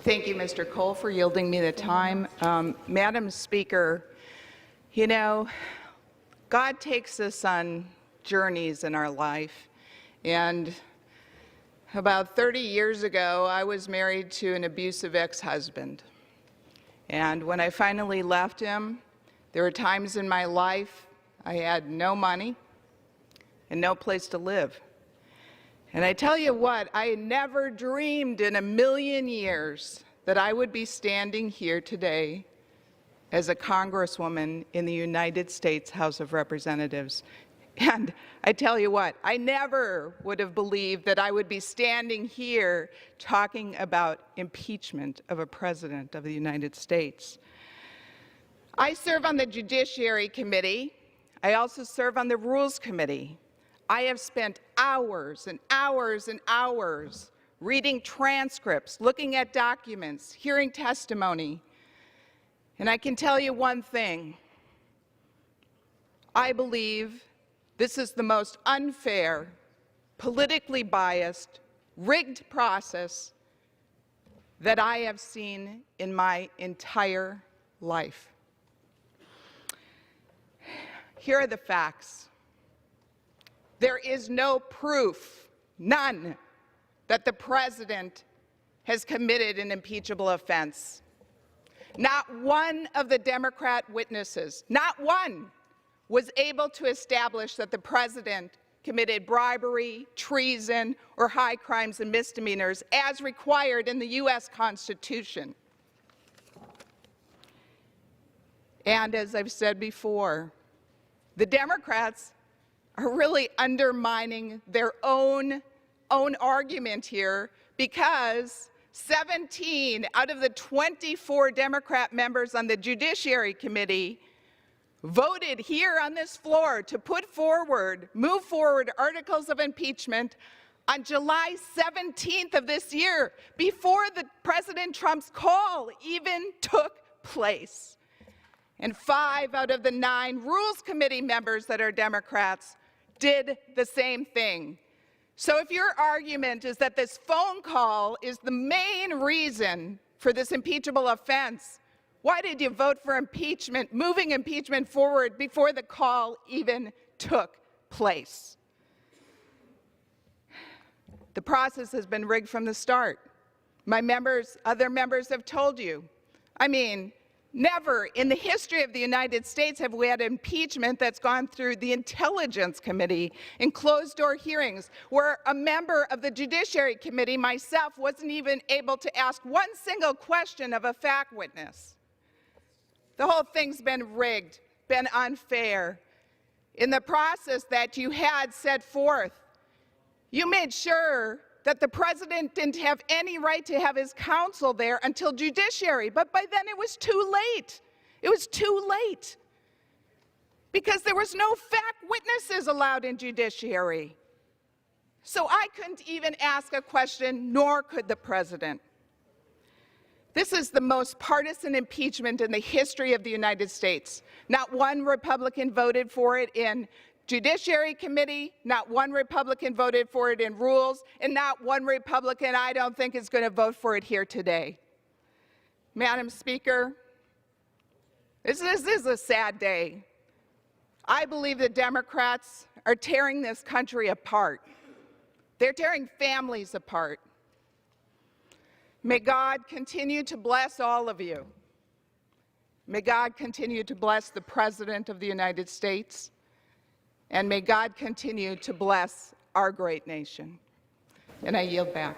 Thank you, Mr. Cole, for yielding me the time. Madam Speaker, you know, God takes us on journeys in our life, and about 30 years ago, I was married to an abusive ex-husband. And when I finally left him, there were times in my life I had no money and no place to live. And I tell you what, I never dreamed in a million years that I would be standing here today as a Congresswoman in the United States House of Representatives. And I tell you what, I never would have believed that I would be standing here talking about impeachment of a President of the United States. I serve on the Judiciary Committee. I also serve on the Rules Committee. I have spent hours and hours and hours reading transcripts, looking at documents, hearing testimony. And I can tell you one thing. I believe this is the most unfair, politically biased, rigged process that I have seen in my entire life. Here are the facts. There is no proof, none, that the President has committed an impeachable offense. Not one of the Democrat witnesses, not one, was able to establish that the President committed bribery, treason, or high crimes and misdemeanors as required in the U.S. Constitution. And as I've said before, the Democrats are really undermining their own argument here, because 17 out of the 24 Democrat members on the Judiciary Committee voted here on this floor to move forward articles of impeachment on July 17th of this year, before President Trump's call even took place. And 5 out of the 9 Rules Committee members that are Democrats did the same thing. So if your argument is that this phone call is the main reason for this impeachable offense, why did you vote for impeachment, moving impeachment forward before the call even took place? The process has been rigged from the start. Other members have told you. I mean, never in the history of the United States have we had impeachment that's gone through the Intelligence Committee in closed-door hearings, where a member of the Judiciary Committee, myself, wasn't even able to ask one single question of a fact witness. The whole thing's been rigged, been unfair. In the process that you had set forth, you made sure that the President didn't have any right to have his counsel there until Judiciary, but by then it was too late. It was too late, because there was no fact witnesses allowed in Judiciary. So I couldn't even ask a question, nor could the President. This is the most partisan impeachment in the history of the United States. Not one Republican voted for it in Judiciary Committee, not one Republican voted for it in Rules, and not one Republican, I don't think, is going to vote for it here today. Madam Speaker, this is a sad day. I believe the Democrats are tearing this country apart. They're tearing families apart. May God continue to bless all of you. May God continue to bless the President of the United States. And may God continue to bless our great nation. And I yield back.